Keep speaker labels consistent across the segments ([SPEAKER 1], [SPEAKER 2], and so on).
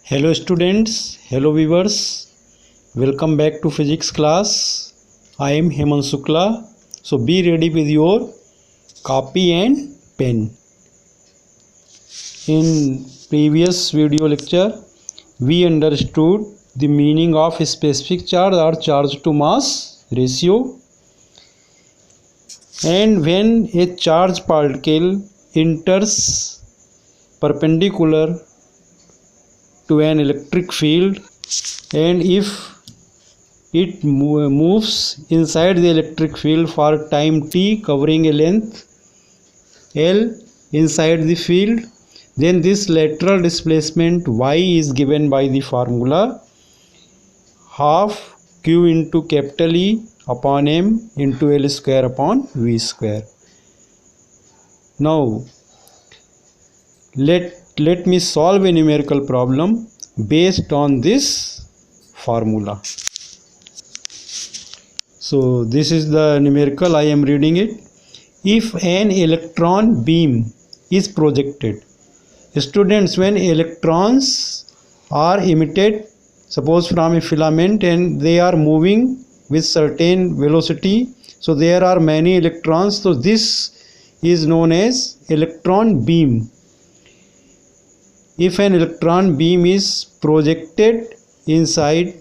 [SPEAKER 1] Hello students, hello viewers, welcome back to physics class. I am Hemant Shukla. So be ready with your copy and pen. In previous video lecture, we understood the meaning of a specific charge or charge to mass ratio. And when a charge particle enters perpendicular to an electric field, and if it moves inside the electric field for time t covering a length L inside the field, then this lateral displacement y is given by the formula half q into capital E upon m into L square upon V square. Now let me solve a numerical problem based on this formula. So this is the numerical, I am reading it. If an electron beam is projected, students, when electrons are emitted, suppose from a filament, and they are moving with certain velocity, so there are many electrons, so this is known as electron beam. If an electron beam is projected inside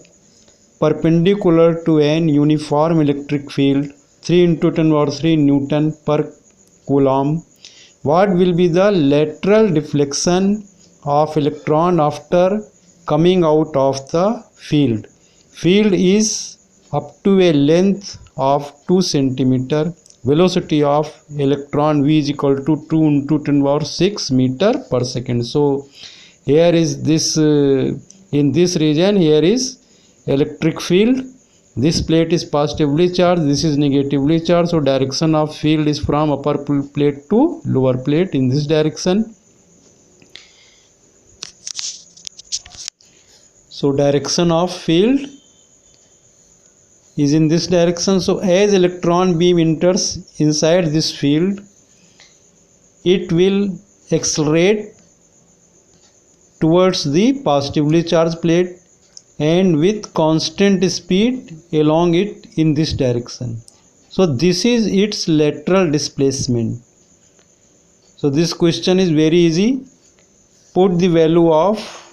[SPEAKER 1] perpendicular to an uniform electric field 3 into 10 power 3 Newton per Coulomb, what will be the lateral deflection of electron after coming out of the field? Field is up to a length of 2 centimeter. Velocity of electron v is equal to 2 into 10 power 6 meter per second. So here is this in this region, here is electric field. This plate is positively charged, this is negatively charged, so direction of field is from upper plate to lower plate in this direction. So direction of field is in this direction. So as electron beam enters inside this field, it will accelerate towards the positively charged plate and with constant speed along it in this direction. So this is its lateral displacement. So this question is very easy. Put the value of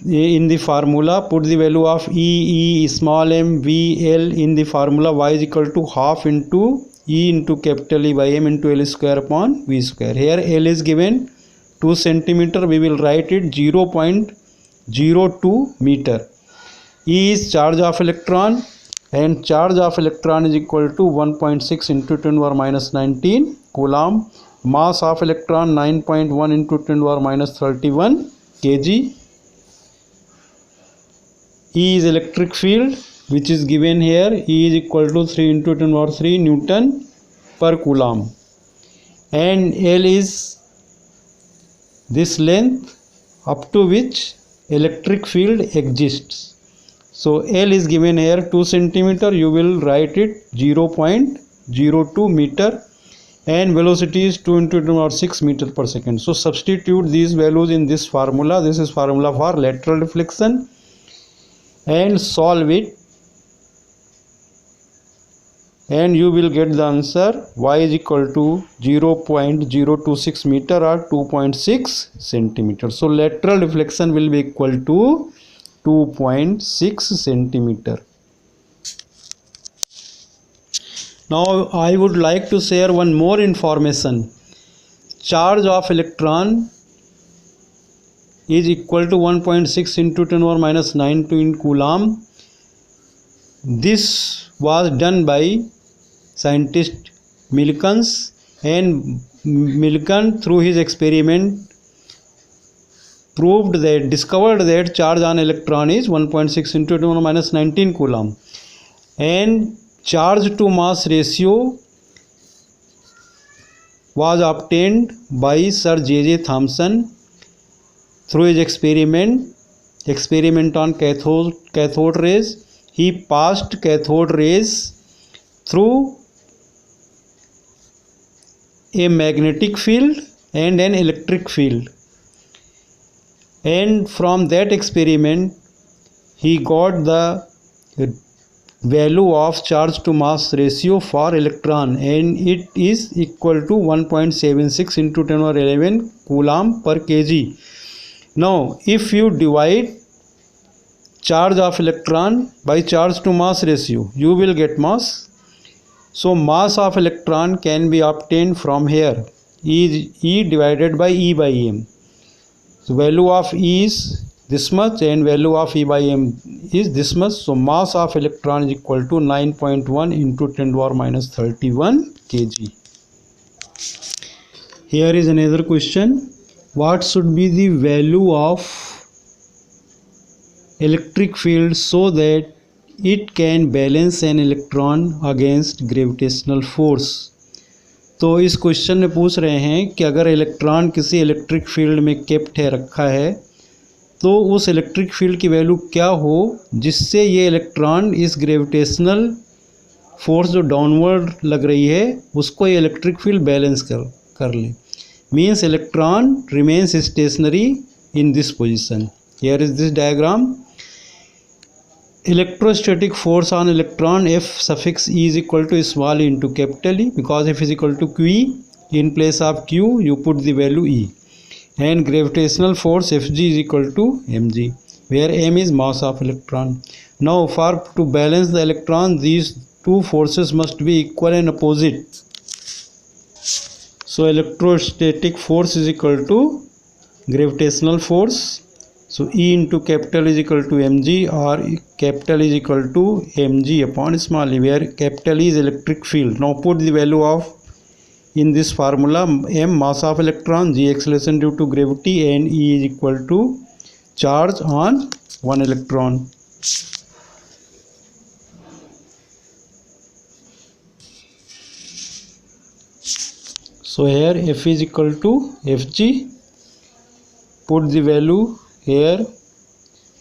[SPEAKER 1] in the formula, put the value of E small m V L in the formula. Y is equal to half into E into capital E by m into L square upon V square. Here L is given 2 centimeter, we will write it 0.02 meter. E is charge of electron, and charge of electron is equal to 1.6 into 10 power minus 19 Coulomb. Mass of electron 9.1 into 10 power minus 31 kg. E is electric field, which is given here. E is equal to 3 into 10 power 3 Newton per Coulomb, and L is this length up to which electric field exists. So L is given here 2 centimeter, you will write it 0.02 meter, and velocity is 2 into 10 power 6 meter per second. So substitute these values in this formula. This is formula for lateral deflection, and solve it, and you will get the answer. Y is equal to 0.026 meter or 2.6 centimeter. So lateral deflection will be equal to 2.6 centimeter. Now I would like to share one more information. Charge of electron is equal to 1.6 into 10 power minus 19 Coulomb. This was done by scientist Milkins, and Milken through his experiment discovered that charge on electron is 1.6 into 10 power minus 19 Coulomb, and charge to mass ratio was obtained by Sir J.J. Thomson through his experiment on cathode rays. He passed cathode rays through a magnetic field and an electric field, and from that experiment he got the value of charge to mass ratio for electron, and it is equal to 1.76 into 10 power 11 coulomb per kg. Now if you divide charge of electron by charge to mass ratio, you will get mass. So mass of electron can be obtained from here, E divided by E by M. So value of E is this much and value of E by M is this much. So mass of electron is equal to 9.1 into 10 to the power minus 31 kg. Here is another question. What should be the value of electric field so that it can balance an electron against gravitational force? तो इस question में पूछ रहे हैं कि अगर electron किसी electric field में केप्ट है, रखा है, तो उस इलेक्ट्रिक फील्ड की वैल्यू क्या हो जिससे ये इलेक्ट्रॉन इस ग्रेविटेशनल फोर्स जो डाउनवर्ड लग रही है उसको ये इलेक्ट्रिक फील्ड बैलेंस कर ले. Means electron remains stationary in this position. Here is this diagram. Electrostatic force on electron F suffix E is equal to small e into capital E, because F is equal to QE. In place of Q you put the value E, and gravitational force Fg is equal to mg, where m is mass of electron. Now to balance the electron, these two forces must be equal and opposite. So electrostatic force is equal to gravitational force. So E into capital is equal to mg, or capital is equal to mg upon small e, where capital E is electric field. Now put the value of in this formula: m mass of electron, g acceleration due to gravity, and E is equal to charge on one electron. So here F is equal to Fg. Put the value here,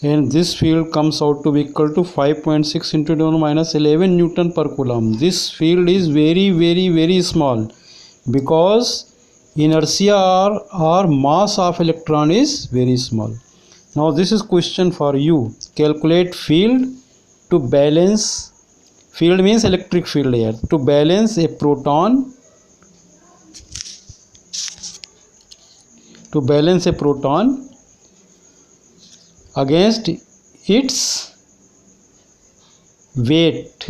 [SPEAKER 1] and this field comes out to be equal to 5.6 into 10 minus 11 Newton per coulomb. This field is very small because inertia or mass of electron is very small. Now this is question for you. Calculate field to balance. Field means electric field here. To balance a proton. To balance a proton against its weight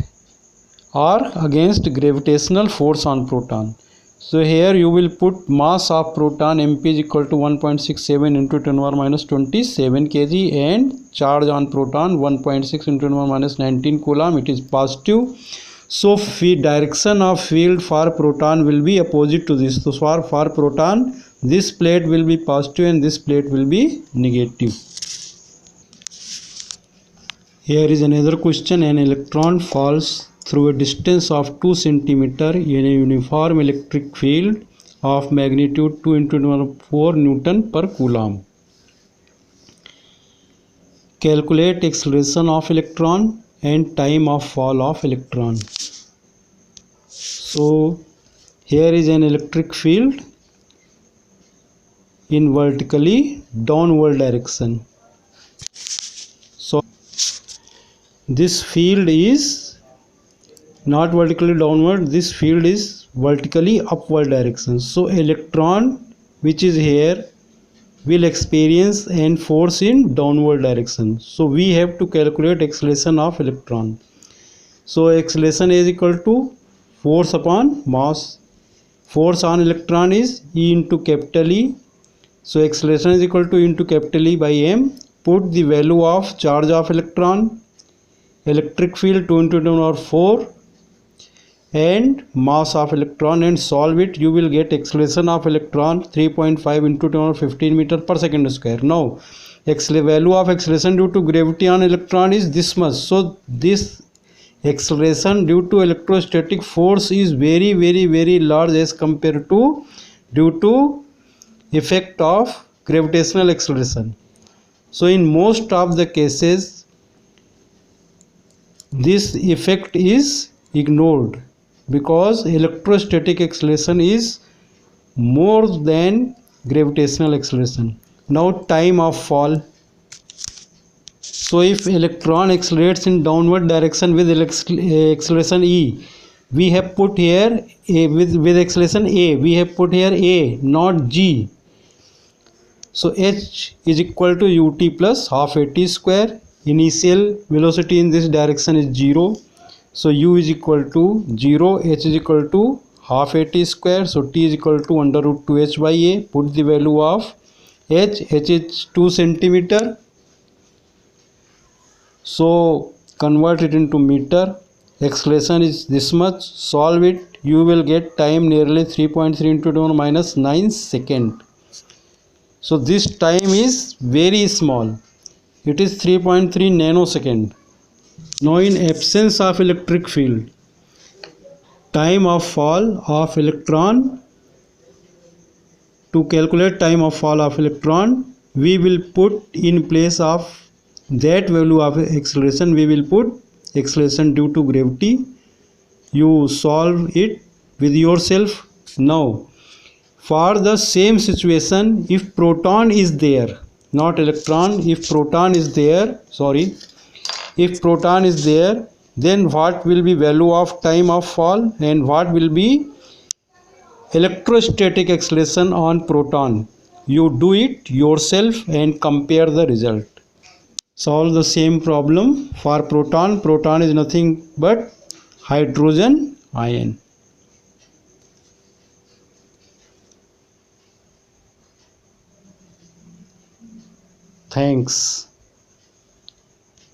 [SPEAKER 1] or against gravitational force on proton. So here you will put mass of proton mp is equal to 1.67 into 10 power minus 27 kg, and charge on proton 1.6 into 10 power minus 19 coulomb. It is positive. So direction of field for proton will be opposite to this. So for proton, this plate will be positive and this plate will be negative. Here is another question. An electron falls through a distance of 2 cm in a uniform electric field of magnitude 2 into 4 Newton per coulomb. Calculate acceleration of electron and time of fall of electron. So here is an electric field in vertically downward direction. So this field is not vertically downward, this field is vertically upward direction. So electron which is here will experience and force in downward direction. So we have to calculate acceleration of electron. So acceleration is equal to force upon mass. Force on electron is E into capital E. So acceleration is equal to E into capital E by m. Put the value of charge of electron, electric field 2 into 10 power 4, and mass of electron, and solve it. You will get acceleration of electron 3.5 into 10 power 15 meter per second square. Now value of acceleration due to gravity on electron is this much. So this acceleration due to electrostatic force is very large as compared to due to effect of gravitational acceleration. So in most of the cases this effect is ignored because electrostatic acceleration is more than gravitational acceleration. Now time of fall. So if electron accelerates in downward direction with acceleration E, we have put here a with acceleration A, we have put here A, not G. So h is equal to ut plus half at square. Initial velocity in this direction is 0. So u is equal to 0, h is equal to half at square. So t is equal to under root 2h by a. Put the value of h is 2 centimeter. So convert it into meter. Acceleration is this much. Solve it. You will get time nearly 3.3 into 10 minus 9 second. So this time is very small. It is 3.3 nanosecond. Now in absence of electric field, time of fall of electron, to calculate time of fall of electron, we will put in place of that value of acceleration, we will put acceleration due to gravity. You solve it with yourself. Now for the same situation, if proton is there, not electron, if proton is there, if proton is there, then what will be value of time of fall and what will be electrostatic acceleration on proton? You do it yourself and compare the result. Solve the same problem for proton. Proton is nothing but hydrogen ion. Thanks.